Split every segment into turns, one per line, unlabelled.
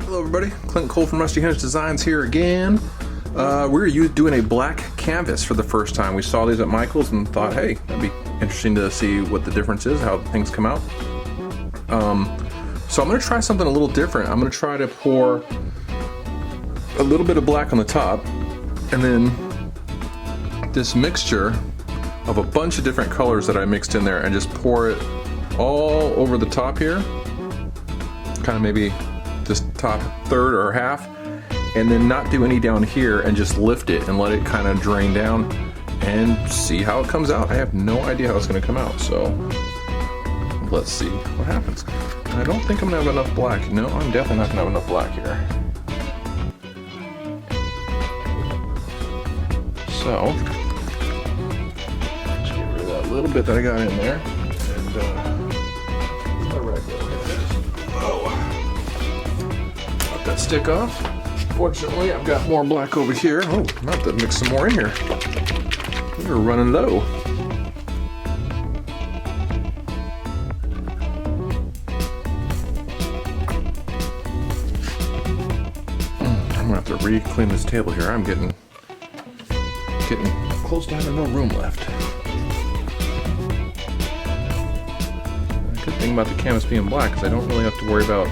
Hello everybody, Clint Cole from Rusty Hinge Designs here again. We're doing a black canvas for the first time. We saw these at Michael's and thought, hey, that'd be interesting to see what the difference is, how things come out. So I'm going to try something a little different. I'm going to try to pour a little bit of black on the top and then this mixture of a bunch of different colors that I mixed in there and just pour it all over the top here, kind of maybe this top third or half, and then not do any down here and just lift it and let it kind of drain down and see how it comes out. I have no idea how it's going to come out, so let's see what happens. I don't think I'm going to have enough black. No, I'm definitely not going to have enough black here. So, let's get rid of that little bit that I got in there. And, let that go ahead. Oh. Got that stick off. Fortunately, I've got more black over here. Oh, I'm about to mix some more in here. We're running low. I'm gonna have to re-clean this table here. I'm getting close to having no room left. The good thing about the canvas being black is I don't really have to worry about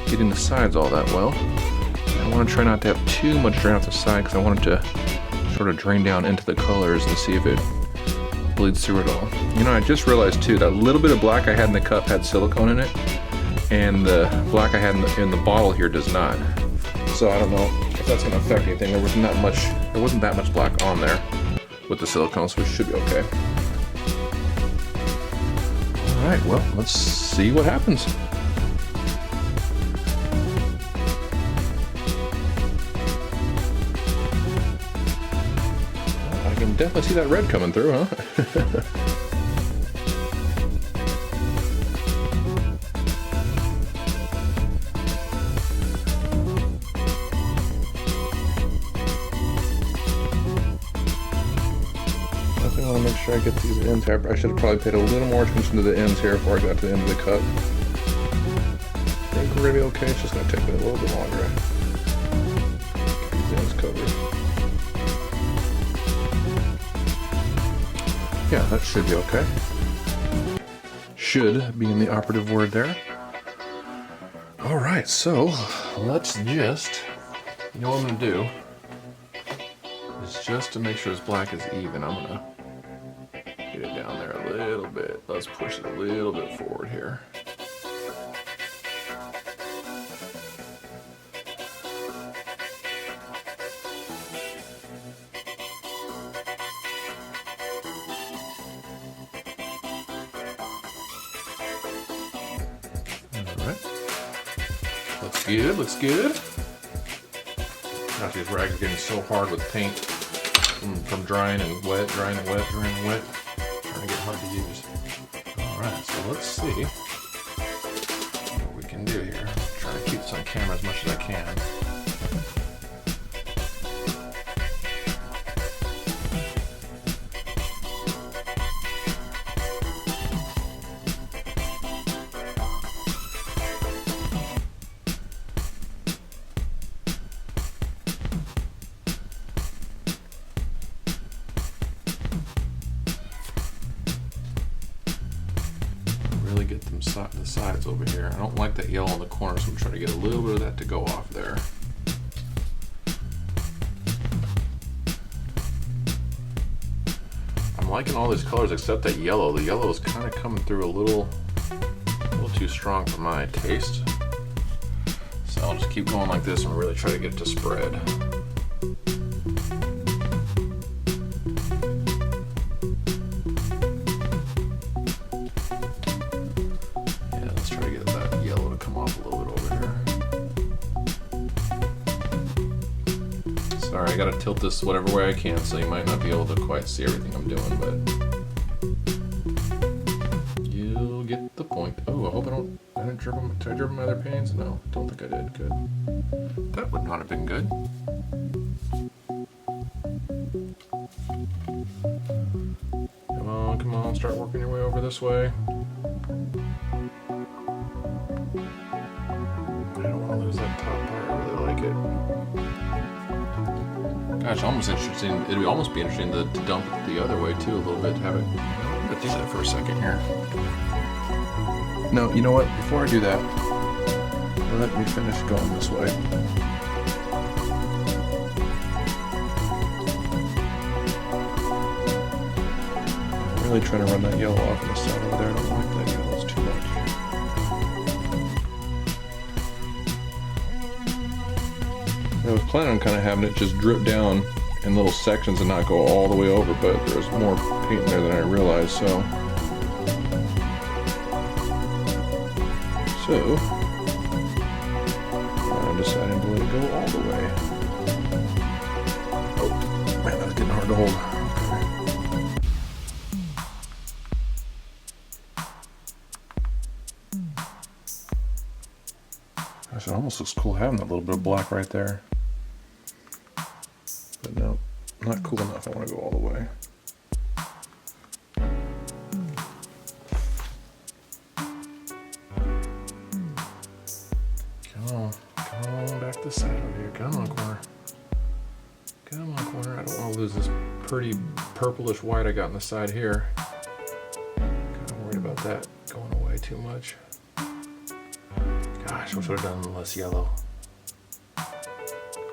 getting the sides all that well. I want to try not to have too much drain off the side because I want it to sort of drain down into the colors and see if it bleeds through at all. You know, I just realized too that a little bit of black I had in the cup had silicone in it, and the black I had in the bottle here does not. So I don't know if that's going to affect anything. There wasn't that much black on there with the silicone, so it should be okay. All right, well, let's see what happens. I can definitely see that red coming through, huh? I want to make sure I get these ends here. I should have probably paid a little more attention to the ends here before I got to the end of the cup. I think we're going to be okay. It's just going to take me a little bit longer to get these ends covered. Yeah, that should be okay. Should being the operative word there. Alright, so let's just, you know what I'm going to do? Is just to make sure this black is even, I'm going to get it down there a little bit. Let's push it a little bit forward here. Alright. Looks good, looks good. Gosh, these rags are getting so hard with paint from drying and wet, drying and wet, drying and wet. Trying to get hard to use. Alright, so let's see what we can do here. Try to keep this on camera as much as I can. Really get them the sides over here. I don't like that yellow in the corner, so I'm trying to get a little bit of that to go off there. I'm liking all these colors except that yellow. The yellow is kind of coming through a little too strong for my taste. So I'll just keep going like this and really try to get it to spread. Sorry, I gotta tilt this whatever way I can, so you might not be able to quite see everything I'm doing, but you'll get the point. Oh, I hope I didn't drip them. Did I drip my other paints? No, don't think I did. Good. That would not have been good. Come on, start working your way over this way. is that top part. I really like it. Gosh, almost interesting. It'd almost be interesting to dump it the other way too a little bit. Have it. I'm gonna do that for a second here. No, you know what? Before I do that, let me finish going this way. I'm really trying to run that yellow off on the side over there. I don't like that yellow. It's too much. I was planning on kind of having it just drip down in little sections and not go all the way over, but there's more paint in there than I realized, so I'm deciding to let it go all the way. Oh, man, that's getting hard to hold. Gosh, it almost looks cool having that little bit of black right there. But no, not cool enough. I want to go all the way. Come on back to the side over here. Come on, corner. Come on, corner. I don't want to lose this pretty purplish white I got on the side here. Kind of worried about that going away too much. Gosh, I wish I would have done less yellow.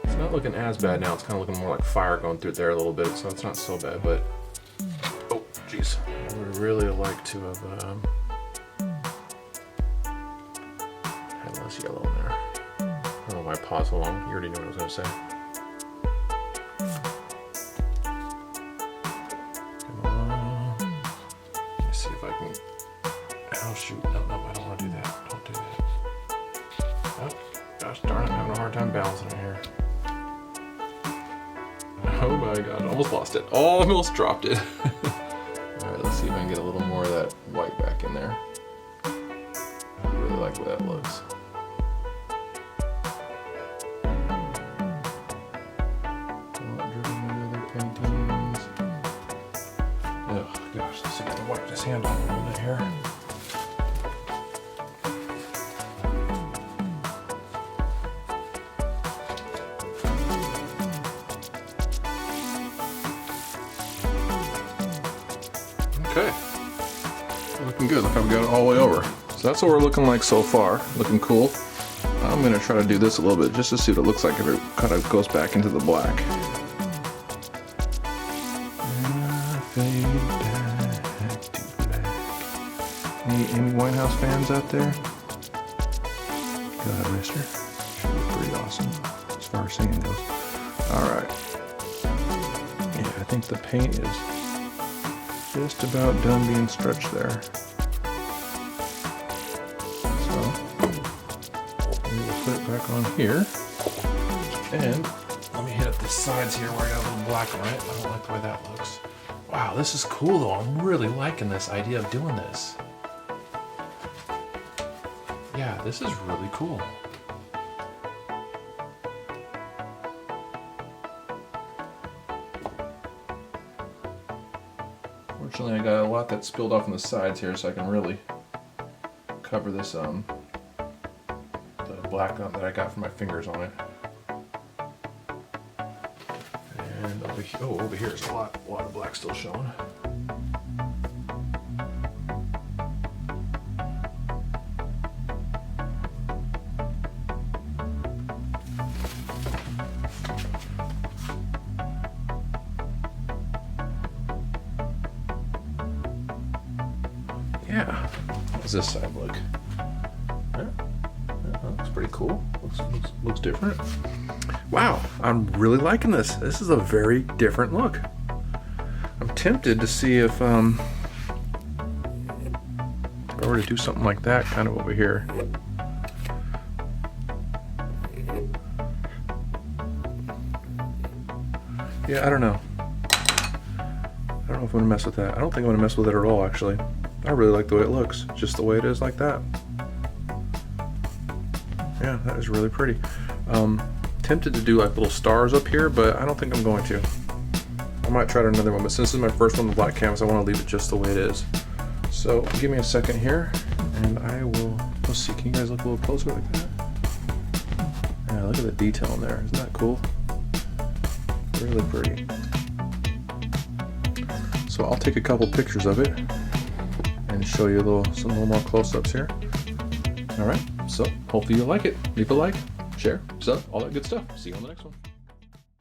It's not looking as bad now. It's kind of looking more like fire going through there a little bit, so it's not so bad, but oh, jeez. I would really like to have had less yellow in there. I don't know why I paused so long. You already knew what I was going to say. Come on. Let's see if I can... Oh, shoot. No, I don't want to do that. Don't do that. Oh, gosh darn it. I'm having a hard time balancing it here. Oh my god. Almost lost it. Almost dropped it. Alright, let's see if I can get a little more of that white back in there. I really like the way that looks. Oh gosh, let's see if I can wipe this hand off a little bit here. Okay, looking good. Look how we got it all the way over. So that's what we're looking like so far. Looking cool. I'm gonna try to do this a little bit just to see what it looks like if it kind of goes back into the black. Fade back to black. Any Amy Winehouse fans out there? Go ahead, mister. Should be pretty awesome as far as singing goes. Alright. Yeah, I think the paint is just about done being stretched there. So, we will put it back on here. And let me hit up the sides here where I got a little black on it. I don't like the way that looks. Wow, this is cool though. I'm really liking this idea of doing this. Yeah, this is really cool. Fortunately, I got a lot that spilled off on the sides here, so I can really cover this the black that I got from my fingers on it. And over here, over here is a lot of black still showing. Yeah, how does this side look? Yeah, that looks pretty cool. Looks different. Wow, I'm really liking this. This is a very different look. I'm tempted to see if I were to do something like that kind of over here. Yeah, I don't know. I don't know if I'm gonna mess with that. I don't think I'm gonna mess with it at all, actually. I really like the way it looks, just the way it is like that. Yeah, that is really pretty. Tempted to do like little stars up here, but I don't think I'm going to. I might try another one, but since this is my first one with black canvas, I want to leave it just the way it is. So give me a second here, and I will, let's see, can you guys look a little closer like that? look at the detail in there. Isn't that cool? Really pretty. So I'll take a couple pictures of it and show you some little more close-ups here. All right, so hopefully you'll like it. Leave a like, share, sub, all that good stuff. See you on the next one.